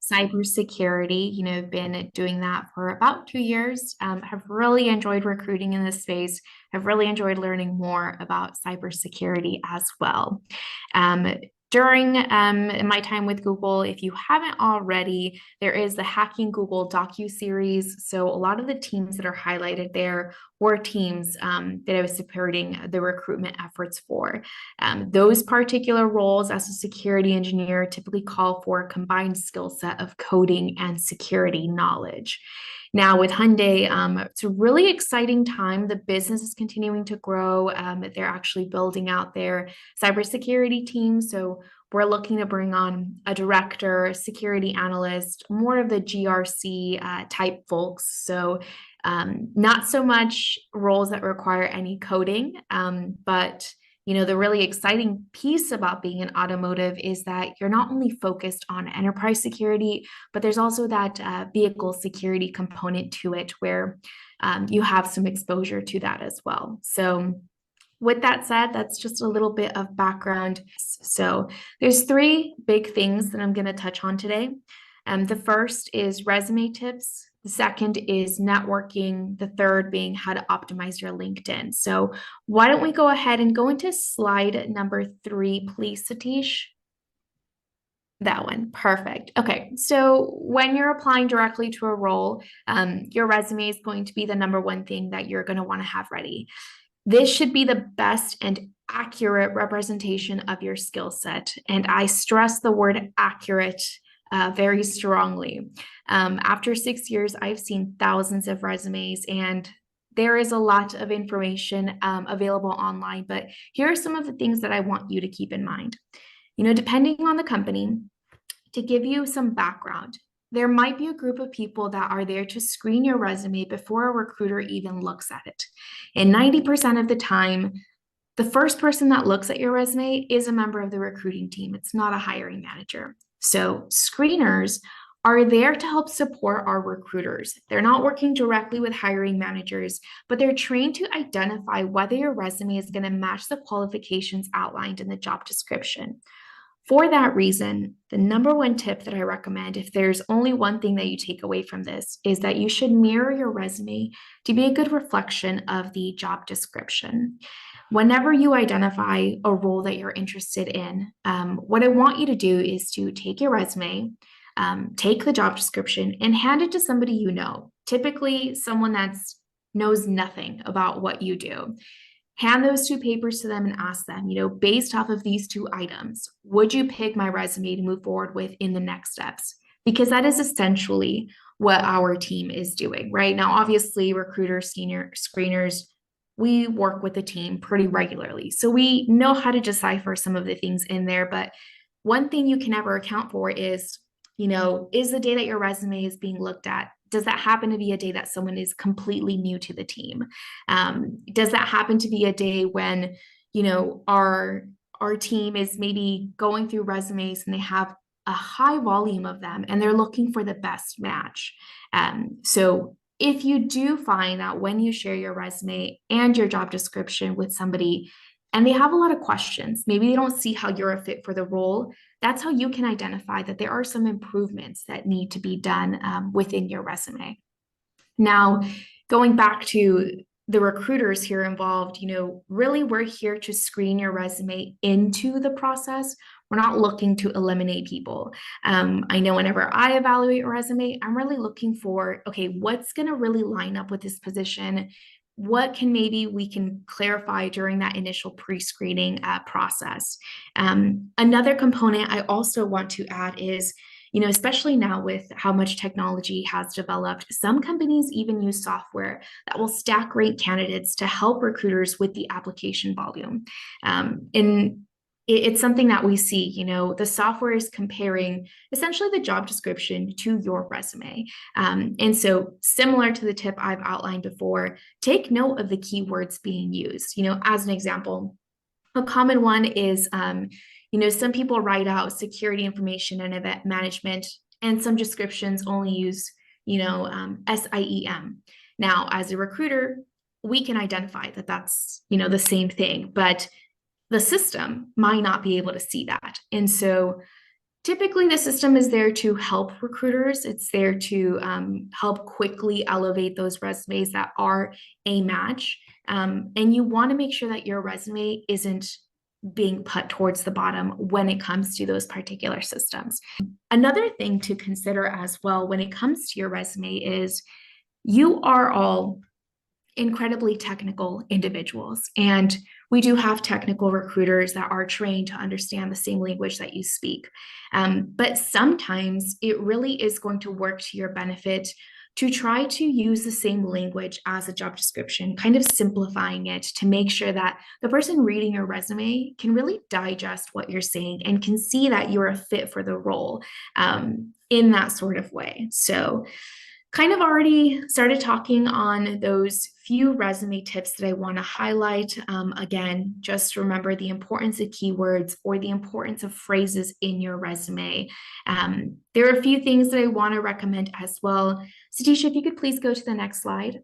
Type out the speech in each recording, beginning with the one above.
cybersecurity. Been doing that for about 2 years. Have really enjoyed recruiting in this space. Have really enjoyed learning more about cybersecurity as well. During my time with Google, if you haven't already, there is the Hacking Google docu-series. So a lot of the teams that are highlighted there were teams that I was supporting the recruitment efforts for. Those particular roles as a security engineer typically call for a combined skill set of coding and security knowledge. Now with Hyundai, it's a really exciting time. The business is continuing to grow. They're actually building out their cybersecurity team. So we're looking to bring on a director, security analyst, more of the GRC type folks. So not so much roles that require any coding, but the really exciting piece about being in automotive is that you're not only focused on enterprise security, but there's also that vehicle security component to it where you have some exposure to that as well. So with that said, that's just a little bit of background. So there's three big things that I'm going to touch on today. The first is resume tips. The second is networking. The third being how to optimize your LinkedIn. So why don't we go ahead and go into slide number 3, please, Satish? That one, perfect. Okay, so when you're applying directly to a role, your resume is going to be the number one thing that you're going to want to have ready. This should be the best and accurate representation of your skill set. And I stress the word accurate very strongly. After 6 years, I've seen thousands of resumes, and there is a lot of information available online, but here are some of the things that I want you to keep in mind. Depending on the company, to give you some background, there might be a group of people that are there to screen your resume before a recruiter even looks at it. And 90% of the time, the first person that looks at your resume is a member of the recruiting team. It's not a hiring manager. So screeners are there to help support our recruiters. They're not working directly with hiring managers, but they're trained to identify whether your resume is going to match the qualifications outlined in the job description. For that reason, the number one tip that I recommend, if there's only one thing that you take away from this, is that you should mirror your resume to be a good reflection of the job description. Whenever you identify a role that you're interested in, what I want you to do is to take your resume, take the job description, and hand it to somebody you know, typically someone that knows nothing about what you do. Hand those two papers to them and ask them, based off of these two items, would you pick my resume to move forward with in the next steps? Because that is essentially what our team is doing, right? Now, obviously, recruiters, senior screeners, we work with the team pretty regularly. So we know how to decipher some of the things in there. But one thing you can never account for is, is the day that your resume is being looked at, does that happen to be a day that someone is completely new to the team? Does that happen to be a day when, our team is maybe going through resumes and they have a high volume of them and they're looking for the best match? So if you do find that when you share your resume and your job description with somebody and they have a lot of questions, maybe they don't see how you're a fit for the role, that's how you can identify that there are some improvements that need to be done within your resume. Now, going back to the recruiters here involved, really we're here to screen your resume into the process. We're not looking to eliminate people. I know whenever I evaluate a resume, I'm really looking for, okay, what's going to really line up with this position? What can maybe we can clarify during that initial pre-screening process? Another component I also want to add is, especially now with how much technology has developed, some companies even use software that will stack rank candidates to help recruiters with the application volume. And it's something that we see, the software is comparing essentially the job description to your resume. And so similar to the tip I've outlined before, take note of the keywords being used. As an example, a common one is, some people write out security information and event management, and some descriptions only use, SIEM. Now, as a recruiter, we can identify that that's, the same thing, but the system might not be able to see that. And so Typically, the system is there to help recruiters. It's there to help quickly elevate those resumes that are a match. And you want to make sure that your resume isn't being put towards the bottom when it comes to those particular systems. Another thing to consider as well when it comes to your resume is you are all incredibly technical individuals. And we do have technical recruiters that are trained to understand the same language that you speak. But sometimes it really is going to work to your benefit to try to use the same language as a job description, kind of simplifying it to make sure that the person reading your resume can really digest what you're saying and can see that you're a fit for the role in that sort of way. So kind of already started talking on those few resume tips that I want to highlight. Again, just remember the importance of keywords or the importance of phrases in your resume. There are a few things that I want to recommend as well. Satisha, if you could please go to the next slide.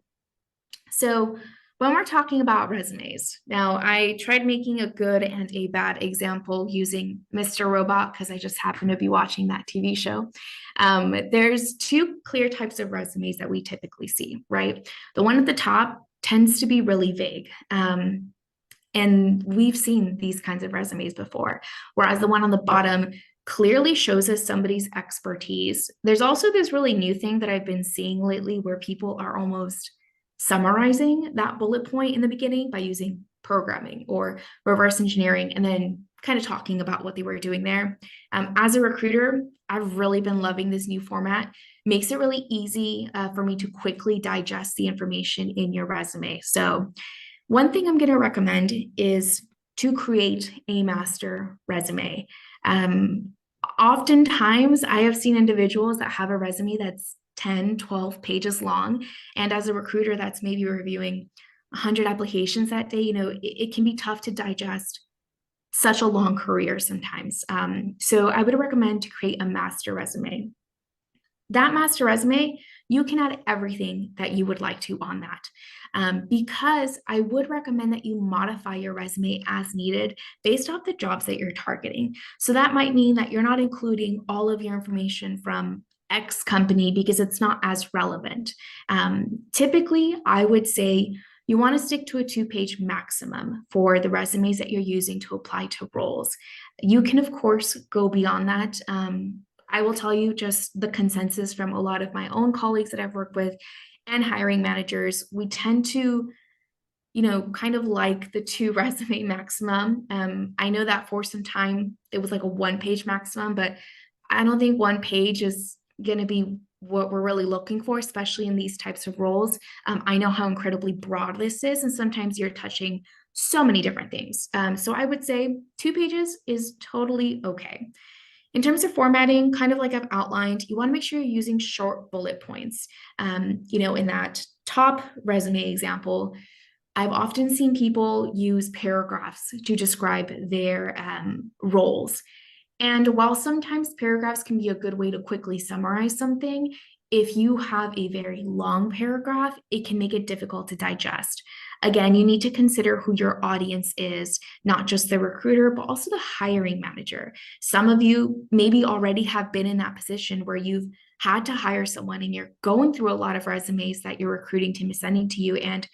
So when we're talking about resumes, now I tried making a good and a bad example using Mr. Robot because I just happen to be watching that TV show. There's two clear types of resumes that we typically see, right? The one at the top tends to be really vague. And we've seen these kinds of resumes before, whereas the one on the bottom clearly shows us somebody's expertise. There's also this really new thing that I've been seeing lately where people are almost summarizing that bullet point in the beginning by using programming or reverse engineering and then kind of talking about what they were doing there. As a recruiter, I've really been loving this new format. Makes it really easy for me to quickly digest the information in your resume. So one thing I'm going to recommend is to create a master resume. Oftentimes, I have seen individuals that have a resume that's 10, 12 pages long. And as a recruiter that's maybe reviewing 100 applications that day, it can be tough to digest such a long career sometimes. So I would recommend to create a master resume. That master resume, you can add everything that you would like to on that. Because I would recommend that you modify your resume as needed based off the jobs that you're targeting. So that might mean that you're not including all of your information from X company because it's not as relevant. Typically, I would say you want to stick to a 2-page maximum for the resumes that you're using to apply to roles. You can, of course, go beyond that. I will tell you just the consensus from a lot of my own colleagues that I've worked with and hiring managers. We tend to, kind of like the 2 resume maximum. I know that for some time it was like a 1-page maximum, but I don't think 1 page is going to be what we're really looking for, especially in these types of roles. I know how incredibly broad this is, and sometimes you're touching so many different things. So I would say 2 pages is totally okay. In terms of formatting, kind of like I've outlined, you want to make sure you're using short bullet points. In that top resume example, I've often seen people use paragraphs to describe their roles. And while sometimes paragraphs can be a good way to quickly summarize something, if you have a very long paragraph, it can make it difficult to digest. Again, you need to consider who your audience is, not just the recruiter, but also the hiring manager. Some of you maybe already have been in that position where you've had to hire someone and you're going through a lot of resumes that your recruiting team is sending to you, and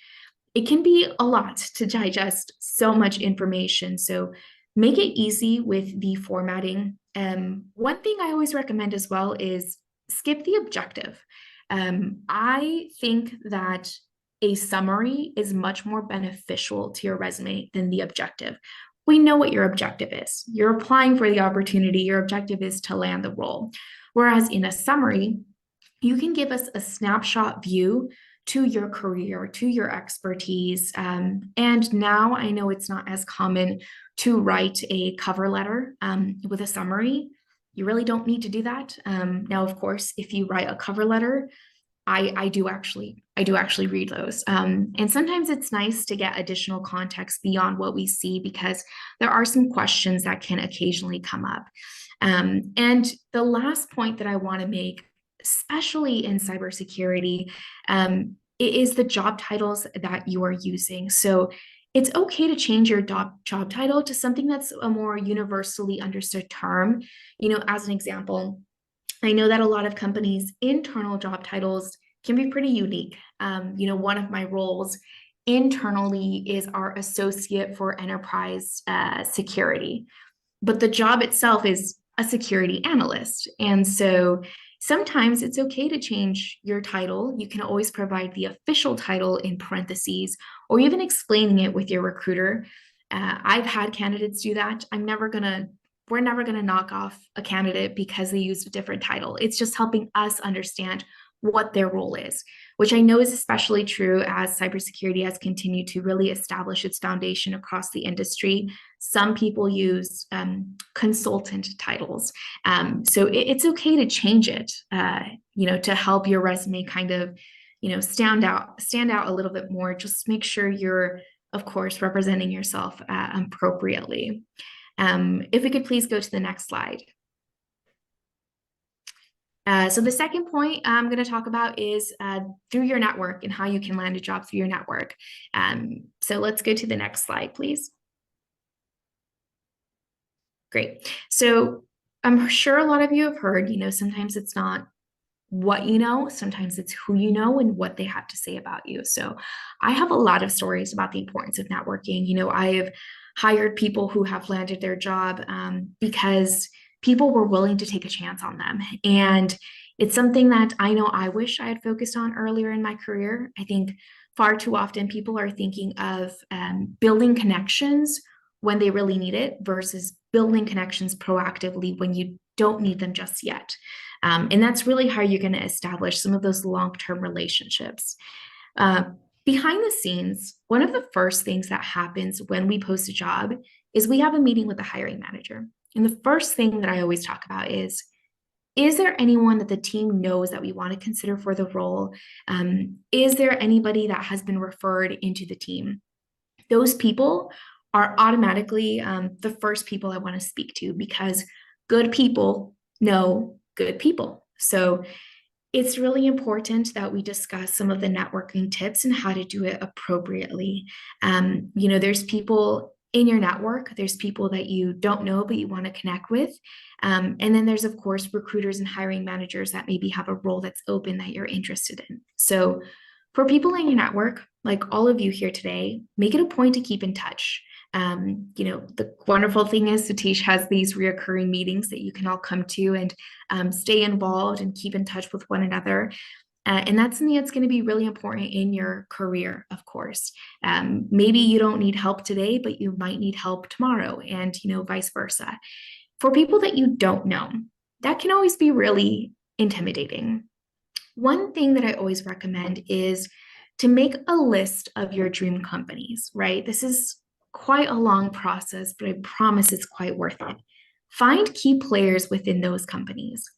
it can be a lot to digest so much information. So make it easy with the formatting. One thing I always recommend as well is skip the objective. I think that a summary is much more beneficial to your resume than the objective. We know what your objective is. You're applying for the opportunity. Your objective is to land the role. Whereas in a summary, you can give us a snapshot view to your career, to your expertise. And now I know it's not as common to write a cover letter with a summary. You really don't need to do that. Now, of course, if you write a cover letter, I do actually read those. And sometimes it's nice to get additional context beyond what we see because there are some questions that can occasionally come up. And the last point that I want to make, especially in cybersecurity, it is the job titles that you are using. So it's okay to change your job title to something that's a more universally understood term. As an example, I know that a lot of companies' internal job titles can be pretty unique. One of my roles internally is our associate for enterprise security, but the job itself is a security analyst. And so sometimes it's okay to change your title. You can always provide the official title in parentheses or even explaining it with your recruiter. I've had candidates do that. We're never going to knock off a candidate because they used a different title. It's just helping us understand what their role is, which I know is especially true as cybersecurity has continued to really establish its foundation across the industry. Some people use consultant titles. So it's okay to change it, to help your resume kind of, stand out a little bit more. Just make sure you're, of course, representing yourself appropriately. If we could please go to the next slide. So the second point I'm going to talk about is through your network and how you can land a job through your network. So let's go to the next slide, please. Great. So I'm sure a lot of you have heard, sometimes it's not what you know, sometimes it's who you know and what they have to say about you. So I have a lot of stories about the importance of networking. I have hired people who have landed their job because people were willing to take a chance on them. And it's something that I know I wish I had focused on earlier in my career. I think far too often people are thinking of building connections when they really need it versus building connections proactively when you don't need them just yet. And that's really how you're going to establish some of those long-term relationships. Behind the scenes, one of the first things that happens when we post a job is we have a meeting with the hiring manager. And the first thing that I always talk about is there anyone that the team knows that we want to consider for the role? Is there anybody that has been referred into the team? Those people are automatically the first people I want to speak to because good people know good people. So it's really important that we discuss some of the networking tips and how to do it appropriately. There's people in your network, there's people that you don't know, but you want to connect with. And then there's, of course, recruiters and hiring managers that maybe have a role that's open that you're interested in. So for people in your network, like all of you here today, make it a point to keep in touch. The wonderful thing is Satish has these reoccurring meetings that you can all come to and stay involved and keep in touch with one another. And that's something that's going to be really important in your career, of course. Maybe you don't need help today, but you might need help tomorrow and, vice versa. For people that you don't know, that can always be really intimidating. One thing that I always recommend is to make a list of your dream companies, right? This is quite a long process, but I promise it's quite worth it. Find key players within those companies,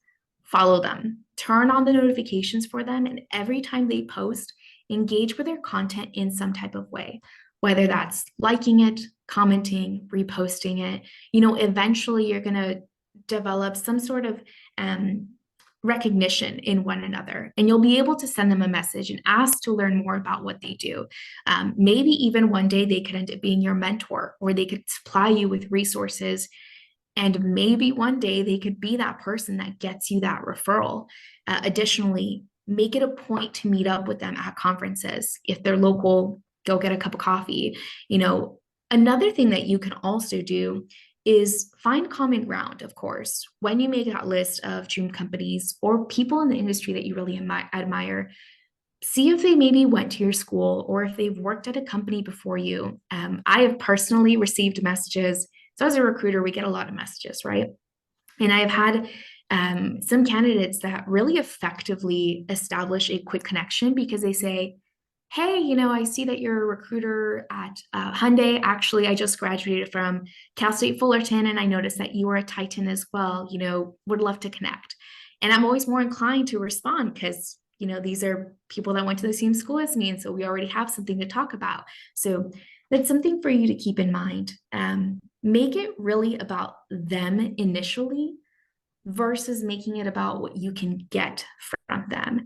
follow them, turn on the notifications for them, and every time they post, engage with their content in some type of way, whether that's liking it, commenting, reposting it. Eventually you're going to develop some sort of recognition in one another, and you'll be able to send them a message and ask to learn more about what they do. Maybe even one day they could end up being your mentor, or they could supply you with resources, and maybe one day they could be that person that gets you that referral. Additionally, make it a point to meet up with them at conferences. If they're local, go get a cup of coffee. Another thing that you can also do is find common ground, of course. When you make that list of dream companies or people in the industry that you really admire, see if they maybe went to your school or if they've worked at a company before you. I have personally received messages. So as a recruiter, we get a lot of messages, right? And I've had some candidates that really effectively establish a quick connection because they say, hey, I see that you're a recruiter at Hyundai. Actually, I just graduated from Cal State Fullerton, and I noticed that you were a Titan as well. Would love to connect. And I'm always more inclined to respond because, these are people that went to the same school as me. And so we already have something to talk about. So that's something for you to keep in mind. Make it really about them initially versus making it about what you can get from them.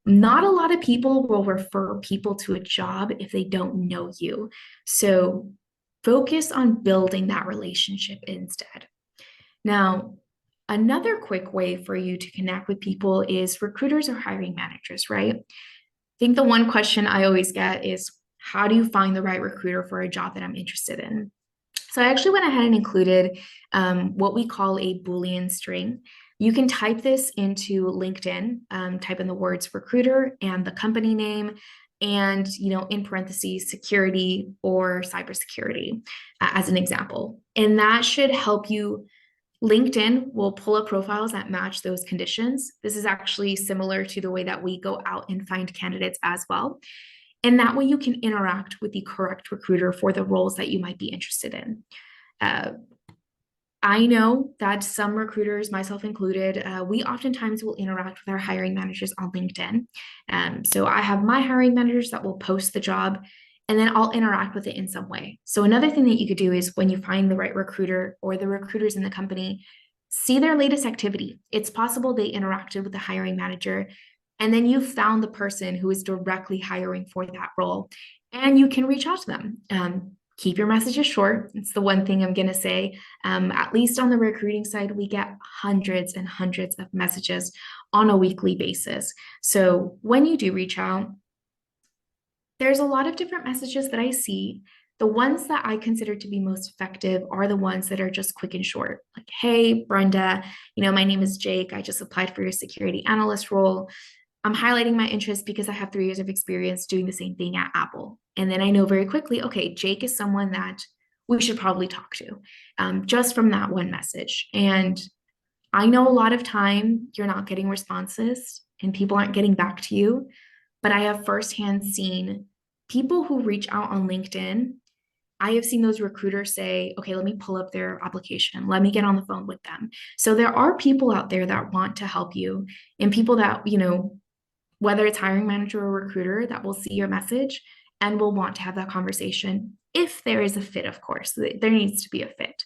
Not a lot of people will refer people to a job if they don't know you. So focus on building that relationship instead. Now, another quick way for you to connect with people is recruiters or hiring managers, right? I think the one question I always get is, how do you find the right recruiter for a job that I'm interested in? So I actually went ahead and included what we call a Boolean string. You can type this into LinkedIn, type in the words recruiter and the company name, and in parentheses, security or cybersecurity as an example. And that should help you. LinkedIn will pull up profiles that match those conditions. This is actually similar to the way that we go out and find candidates as well. And that way you can interact with the correct recruiter for the roles that you might be interested in. I know that some recruiters, myself included, we oftentimes will interact with our hiring managers on LinkedIn. So I have my hiring managers that will post the job, and then I'll interact with it in some way. So another thing that you could do is when you find the right recruiter or the recruiters in the company, see their latest activity. It's possible they interacted with the hiring manager, and then you found the person who is directly hiring for that role, and you can reach out to them. Keep your messages short. It's the one thing I'm going to say. At least on the recruiting side, we get hundreds and hundreds of messages on a weekly basis. So when you do reach out, there's a lot of different messages that I see. The ones that I consider to be most effective are the ones that are just quick and short. Like, hey, Brenda, my name is Jake. I just applied for your security analyst role. I'm highlighting my interest because I have 3 years of experience doing the same thing at Apple. And then I know very quickly, okay, Jake is someone that we should probably talk to just from that one message. And I know a lot of time you're not getting responses and people aren't getting back to you, but I have firsthand seen people who reach out on LinkedIn. I have seen those recruiters say, okay, let me pull up their application. Let me get on the phone with them. So there are people out there that want to help you, and people that, whether it's hiring manager or recruiter, that will see your message and will want to have that conversation if there is a fit, of course. There needs to be a fit.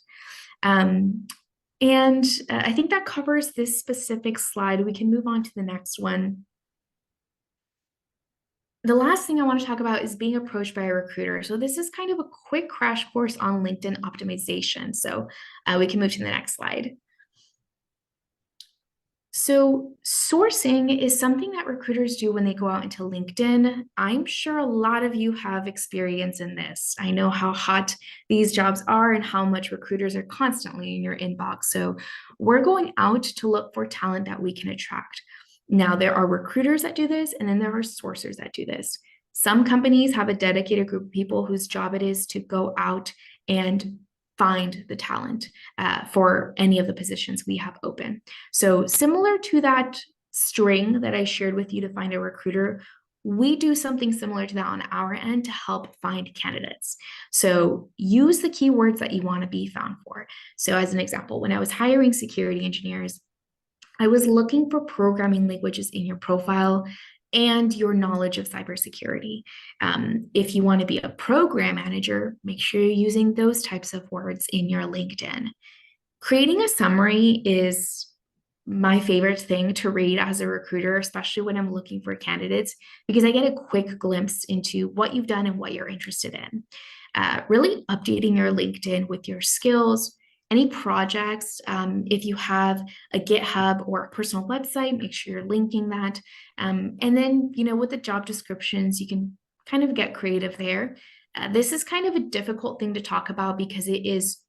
And I think that covers this specific slide. We can move on to the next one. The last thing I want to talk about is being approached by a recruiter. So this is kind of a quick crash course on LinkedIn optimization. So we can move to the next slide. So sourcing is something that recruiters do when they go out into LinkedIn. I'm sure a lot of you have experience in this. I know how hot these jobs are and how much recruiters are constantly in your inbox. So we're going out to look for talent that we can attract. Now, there are recruiters that do this, and then there are sourcers that do this. Some companies have a dedicated group of people whose job it is to go out and find the talent for any of the positions we have open. So similar to that string that I shared with you to find a recruiter, we do something similar to that on our end to help find candidates. So use the keywords that you want to be found for. So as an example, when I was hiring security engineers, I was looking for programming languages in your profile and your knowledge of cybersecurity. If you want to be a program manager, make sure you're using those types of words in your LinkedIn. Creating a summary is my favorite thing to read as a recruiter, especially when I'm looking for candidates, because I get a quick glimpse into what you've done and what you're interested in. Really updating your LinkedIn with your skills, any projects. If you have a GitHub or a personal website, make sure you're linking that. And then, with the job descriptions, you can kind of get creative there. This is kind of a difficult thing to talk about because it is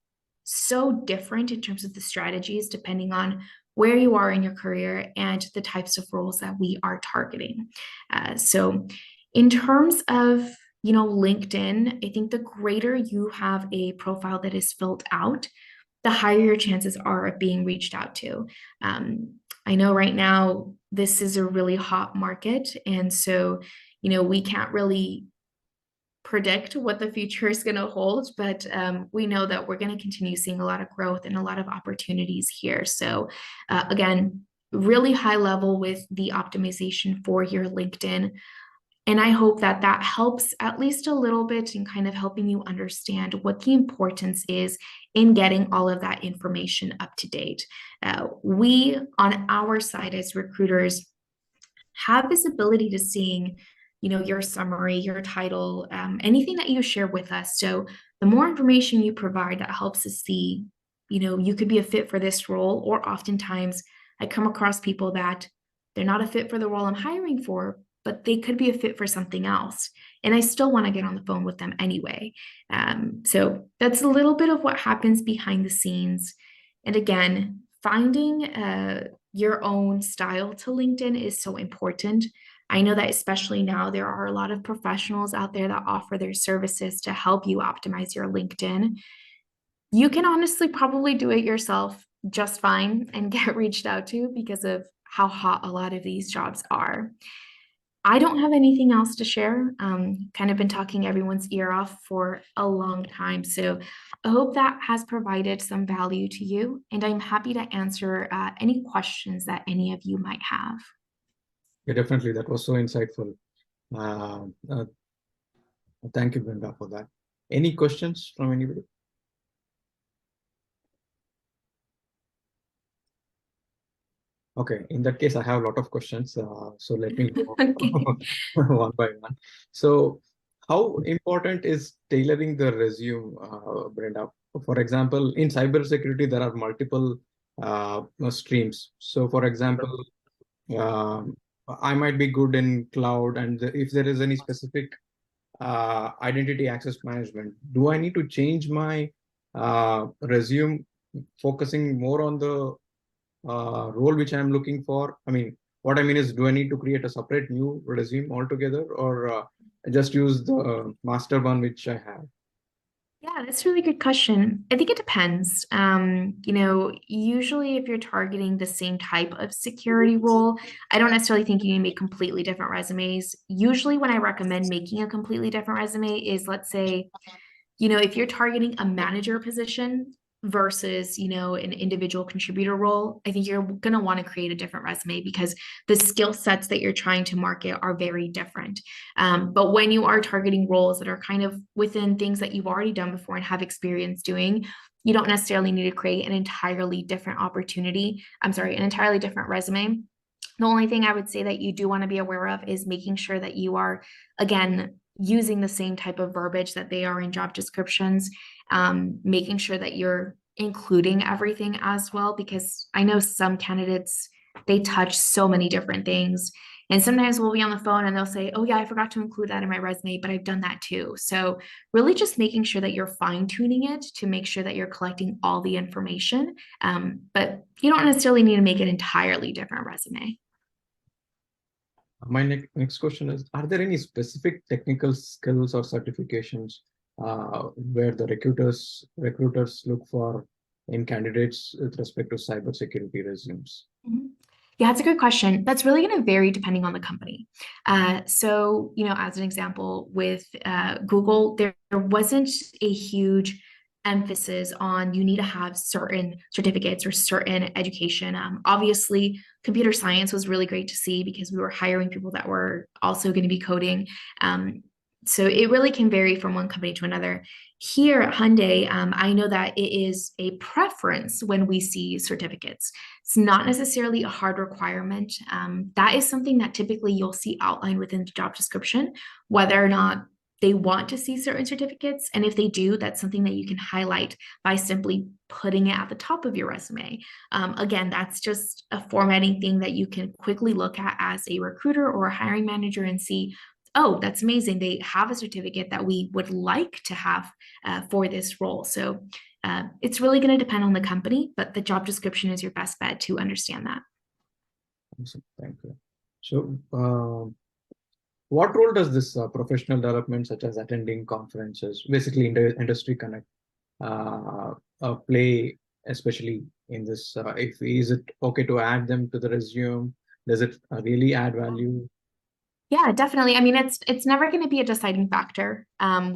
so different in terms of the strategies, depending on where you are in your career and the types of roles that we are targeting. So in terms of LinkedIn, I think the greater you have a profile that is filled out, the higher your chances are of being reached out to. I know right now this is a really hot market, and so we can't really predict what the future is going to hold, but we know that we're going to continue seeing a lot of growth and a lot of opportunities here. So again, really high level with the optimization for your LinkedIn. And I hope that that helps at least a little bit in kind of helping you understand what the importance is in getting all of that information up to date. We, on our side as recruiters, have visibility to seeing, your summary, your title, anything that you share with us. So the more information you provide, that helps us see, you could be a fit for this role. Or oftentimes I come across people that they're not a fit for the role I'm hiring for, but they could be a fit for something else. And I still want to get on the phone with them anyway. So that's a little bit of what happens behind the scenes. And again, finding your own style to LinkedIn is so important. I know that especially now, there are a lot of professionals out there that offer their services to help you optimize your LinkedIn. You can honestly probably do it yourself just fine and get reached out to because of how hot a lot of these jobs are. I don't have anything else to share. Kind of been talking everyone's ear off for a long time. So I hope that has provided some value to you. And I'm happy to answer any questions that any of you might have. Yeah, definitely. That was so insightful. Uh, uh, Thank you, Brenda, for that. Any questions from anybody? Okay, in that case, I have a lot of questions. So let me go Okay. one by one. So, how important is tailoring the resume, Brenda? For example, in cybersecurity, there are multiple streams. So, for example, um, I might be good in cloud, and if there is any specific identity access management, do I need to change my resume, focusing more on the role which I'm looking for? I mean, what I mean is, do I need to create a separate new resume altogether, or just use the master one which I have? Yeah, that's a really good question. I think it depends. Usually if you're targeting the same type of security role, I don't necessarily think you need to make completely different resumes. Usually when I recommend making a completely different resume is, let's say, if you're targeting a manager position versus, an individual contributor role, I think you're going to want to create a different resume because the skill sets that you're trying to market are very different. But when you are targeting roles that are kind of within things that you've already done before and have experience doing, you don't necessarily need to create an entirely different opportunity. I'm sorry, an entirely different resume. The only thing I would say that you do want to be aware of is making sure that you are, again, using the same type of verbiage that they are in job descriptions, making sure that you're including everything as well, because I know some candidates, they touch so many different things. And sometimes we'll be on the phone and they'll say, oh, yeah, I forgot to include that in my resume, but I've done that too. So, really just making sure that you're fine tuning it to make sure that you're collecting all the information. But you don't necessarily need to make an entirely different resume. My next question is, are there any specific technical skills or certifications where the recruiters look for in candidates with respect to cybersecurity resumes? Mhm. Yeah, that's a good question. That's really going to vary depending on the company. So, as an example, with Google, there wasn't a huge emphasis on you need to have certain certificates or certain education. Obviously, computer science was really great to see because we were hiring people that were also going to be coding. So it really can vary from one company to another. Here at Hyundai, I know that it is a preference when we see certificates. It's not necessarily a hard requirement. That is something that typically you'll see outlined within the job description, whether or not they want to see certain certificates. And if they do, that's something that you can highlight by simply putting it at the top of your resume. Again, that's just a formatting thing that you can quickly look at as a recruiter or a hiring manager and see, oh, that's amazing. They have a certificate that we would like to have for this role. So it's really going to depend on the company, but the job description is your best bet to understand that. Awesome. Thank you. So, what role does this professional development, such as attending conferences, basically industry connect, play, especially in this? If Is it okay to add them to the resume? Does it really add value? Yeah, definitely. I mean, it's never going to be a deciding factor. I've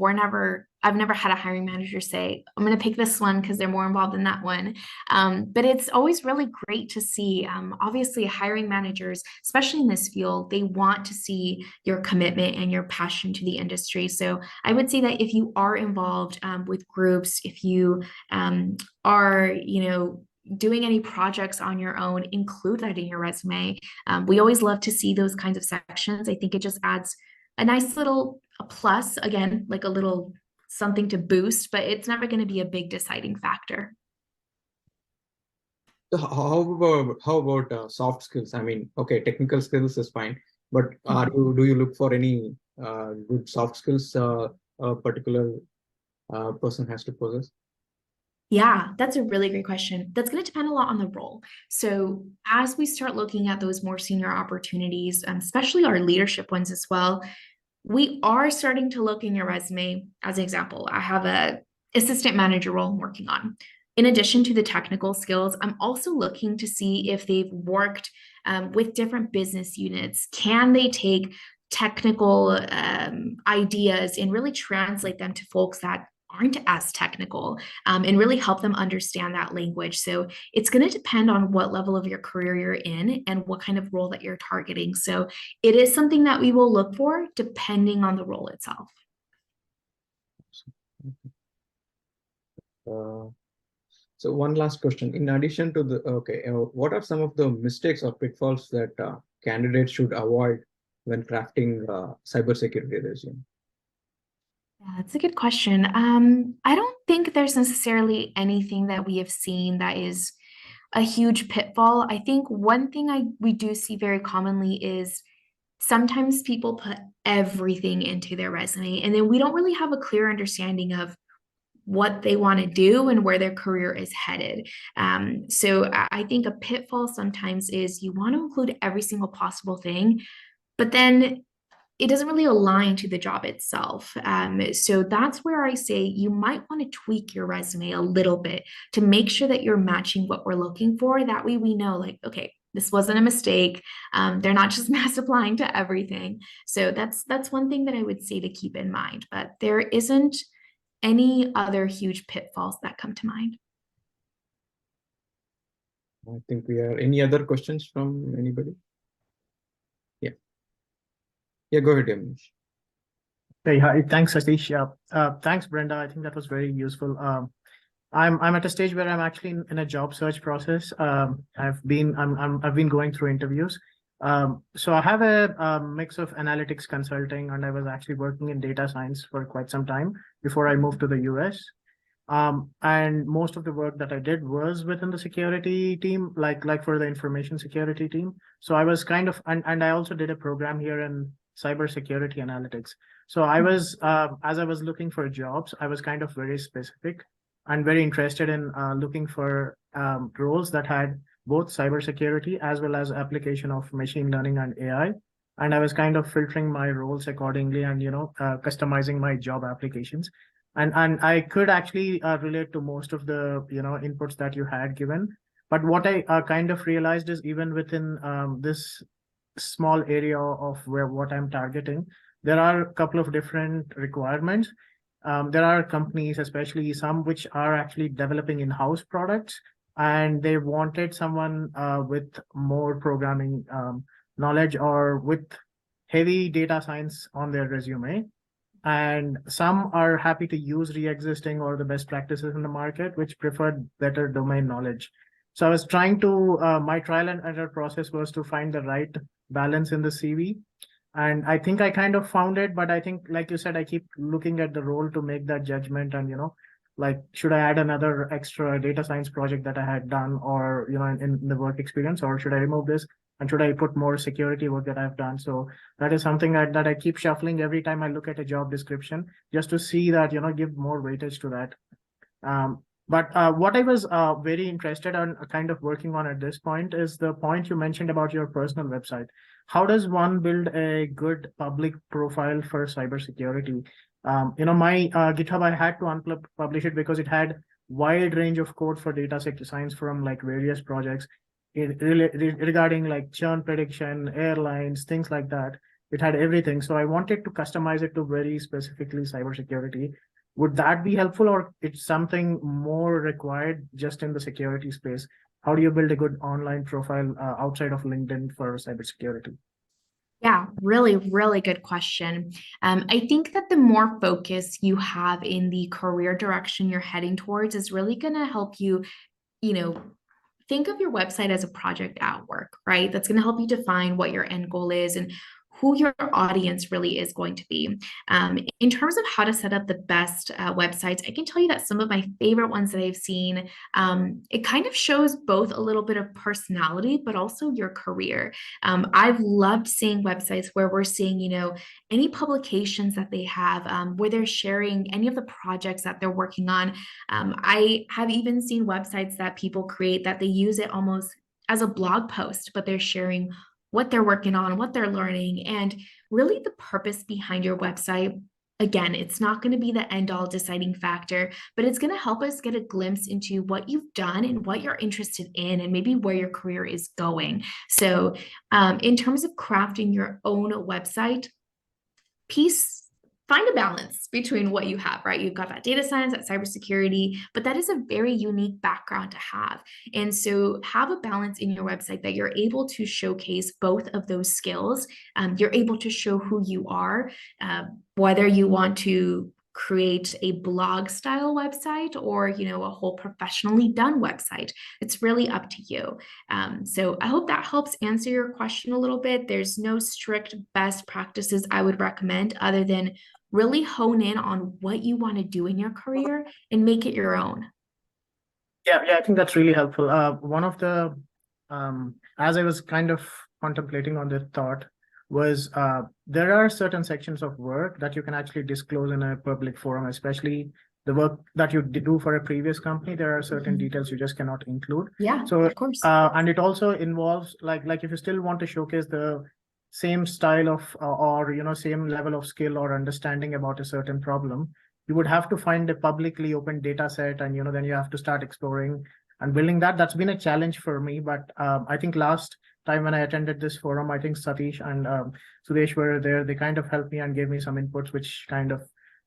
never had a hiring manager say, I'm going to pick this one because they're more involved in that one. But it's always really great to see. Obviously, hiring managers, especially in this field, they want to see your commitment and your passion to the industry. So I would say that if you are involved with groups, if you are, doing any projects on your own, include that in your resume. We always love to see those kinds of sections. I think it just adds a nice little a plus, again, like a little something to boost, but it's never going to be a big deciding factor. So how about soft skills? I mean, okay, technical skills is fine, but do you look for any good soft skills a particular person has to possess? Yeah, that's a really great question. That's going to depend a lot on the role. So, as we start looking at those more senior opportunities, especially our leadership ones as well, we are starting to look in your resume. As an example, I have a assistant manager role I'm working on. In addition to the technical skills, I'm also looking to see if they've worked with different business units. Can they take technical ideas and really translate them to folks that aren't as technical, and really help them understand that language? So it's going to depend on what level of your career you're in and what kind of role that you're targeting. So it is something that we will look for depending on the role itself. Uh, so one last question. In addition to what are some of the mistakes or pitfalls that candidates should avoid when crafting cybersecurity resume? Yeah, that's a good question. I don't think there's necessarily anything that we have seen that is a huge pitfall. I think one thing we do see very commonly is sometimes people put everything into their resume, and then we don't really have a clear understanding of what they want to do and where their career is headed. So I think a pitfall sometimes is you want to include every single possible thing, but then it doesn't really align to the job itself. So that's where I say you might want to tweak your resume a little bit to make sure that you're matching what we're looking for. That way we know, like, okay, this wasn't a mistake. They're not just mass applying to everything. So that's one thing that I would say to keep in mind. But there isn't any other huge pitfalls that come to mind. I think we are. Any other questions from anybody? Yeah. Yeah, go ahead, Yamish. Hey, hi. Thanks, Satish. Thanks, Brenda. I think that was very useful. I'm at a stage where I'm actually in a job search process. I've been going through interviews. So I have a mix of analytics consulting, and I was actually working in data science for quite some time before I moved to the US. And most of the work that I did was within the security team, like for the information security team. So I was kind of, and I also did a program here in cybersecurity analytics. So I was, as I was looking for jobs, I was kind of very specific and very interested in looking for roles that had both cybersecurity as well as application of machine learning and AI. And I was kind of filtering my roles accordingly and, customizing my job applications. And I could actually relate to most of the, inputs that you had given. But what I kind of realized is even within this small area of what I'm targeting, there are a couple of different requirements. There are companies, especially some which are actually developing in-house products, and they wanted someone with more programming knowledge or with heavy data science on their resume. And some are happy to use re-existing or the best practices in the market, which preferred better domain knowledge. So I was trying to, my trial and error process was to find the right balance in the CV. And I think I kind of found it, but I think, like you said, I keep looking at the role to make that judgment and, like, should I add another extra data science project that I had done or, in the work experience, or should I remove this? And should I put more security work that I've done? So that is something that I keep shuffling every time I look at a job description, just to see that, give more weightage to that. But what I was very interested in kind of working on at this point is the point you mentioned about your personal website. How does one build a good public profile for cybersecurity? My GitHub, I had to unpublish it because it had wide range of code for data science from like various projects regarding like churn prediction, airlines, things like that. It had everything. So I wanted to customize it to very specifically cybersecurity. Would that be helpful, or it's something more required just in the security space? How do you build a good online profile outside of LinkedIn for cybersecurity? Yeah, really, really good question. I think that the more focus you have in the career direction you're heading towards is really going to help you, think of your website as a project at work, right? That's going to help you define what your end goal is and who your audience really is going to be. In terms of how to set up the best websites, I can tell you that some of my favorite ones that I've seen, it kind of shows both a little bit of personality, but also your career. I've loved seeing websites where we're seeing, any publications that they have, where they're sharing any of the projects that they're working on. I have even seen websites that people create that they use it almost as a blog post, but they're sharing what they're working on, what they're learning, and really the purpose behind your website. Again, it's not going to be the end all deciding factor, but it's going to help us get a glimpse into what you've done and what you're interested in and maybe where your career is going. So in terms of crafting your own website, find a balance between what you have, right? You've got that data science, that cybersecurity, but that is a very unique background to have. And so have a balance in your website that you're able to showcase both of those skills. You're able to show who you are, whether you want to create a blog style website or, a whole professionally done website. It's really up to you. So I hope that helps answer your question a little bit. There's no strict best practices I would recommend other than really hone in on what you want to do in your career and make it your own. Yeah, I think that's really helpful. One of the, as I was kind of contemplating on the thought, was there are certain sections of work that you can actually disclose in a public forum, especially the work that you do for a previous company. There are certain details you just cannot include. Yeah, so of course. And it also involves like if you still want to showcase the same style of or same level of skill or understanding about a certain problem, you would have to find a publicly open data set, and then you have to start exploring and building that. That's been a challenge for me, but I think last time when I attended this forum, I think Satish and Sudesh were there. They kind of helped me and gave me some inputs, which kind of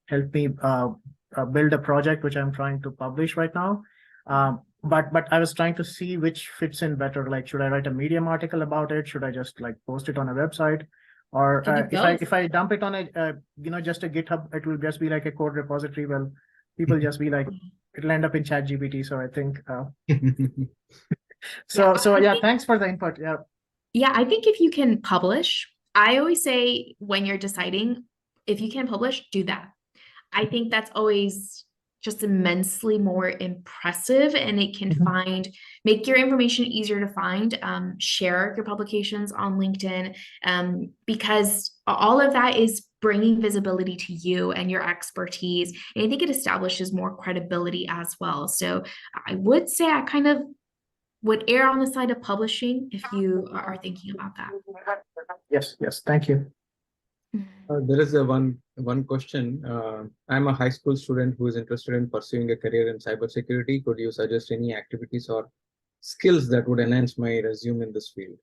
helped me build a project which I'm trying to publish right now. But I was trying to see which fits in better. Like, should I write a Medium article about it? Should I just like post it on a website? Or if I dump it on a just a GitHub, it will just be like a code repository. Well, people just be like, it'll end up in ChatGPT. So I think thanks for the input. Yeah, I think if you can publish, I always say when you're deciding if you can publish, do that. I think that's always just immensely more impressive, and it can make your information easier to find. Share your publications on LinkedIn, because all of that is bringing visibility to you and your expertise. And I think it establishes more credibility as well. So I would say I kind of would err on the side of publishing if you are thinking about that. Yes, thank you. There is one question. I'm a high school student who is interested in pursuing a career in cybersecurity. Could you suggest any activities or skills that would enhance my resume in this field?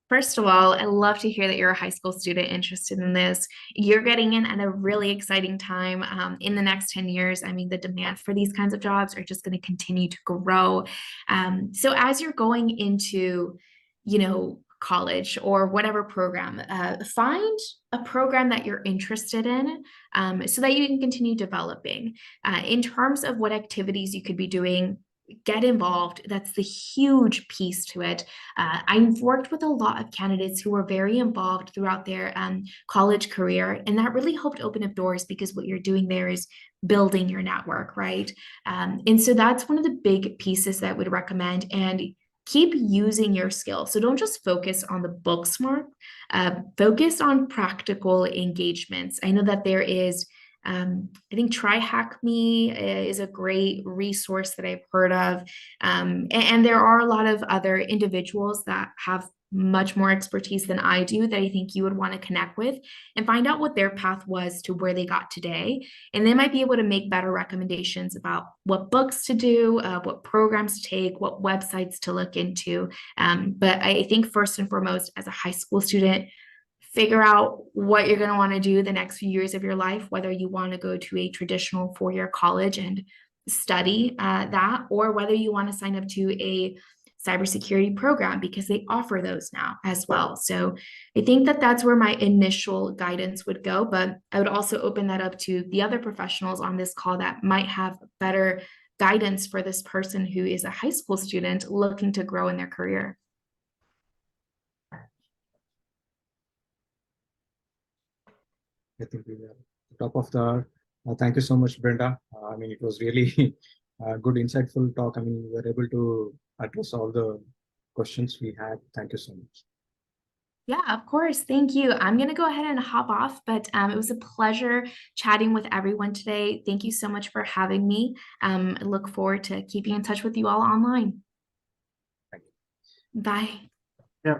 First of all, I love to hear that you're a high school student interested in this. You're getting in at a really exciting time. In the next 10 years, I mean, the demand for these kinds of jobs are just going to continue to grow. So as you're going into, college or whatever program, find a program that you're interested in, so that you can continue developing. In terms of what activities you could be doing, get involved. That's the huge piece to it. I've worked with a lot of candidates who were very involved throughout their college career, and that really helped open up doors, because what you're doing there is building your network, right? And so that's one of the big pieces that I would recommend. And keep using your skills. So don't just focus on the book smart, focus on practical engagements. I know that there is, I think Try Hack Me is a great resource that I've heard of. And there are a lot of other individuals that have much more expertise than I do that I think you would want to connect with and find out what their path was to where they got today. And they might be able to make better recommendations about what books to do, what programs to take, what websites to look into. But I think first and foremost, as a high school student, figure out what you're going to want to do the next few years of your life, whether you want to go to a traditional four-year college and study that, or whether you want to sign up to a cybersecurity program, because they offer those now as well. So I think that that's where my initial guidance would go, but I would also open that up to the other professionals on this call that might have better guidance for this person who is a high school student looking to grow in their career. I think we are top of the hour. Thank you so much, Brenda. I mean, it was really a good, insightful talk. I mean, we were able to address all the questions we had. Thank you so much. Yeah, of course. Thank you. I'm going to go ahead and hop off, but it was a pleasure chatting with everyone today. Thank you so much for having me. I look forward to keeping in touch with you all online. Thank you. Bye. Yeah.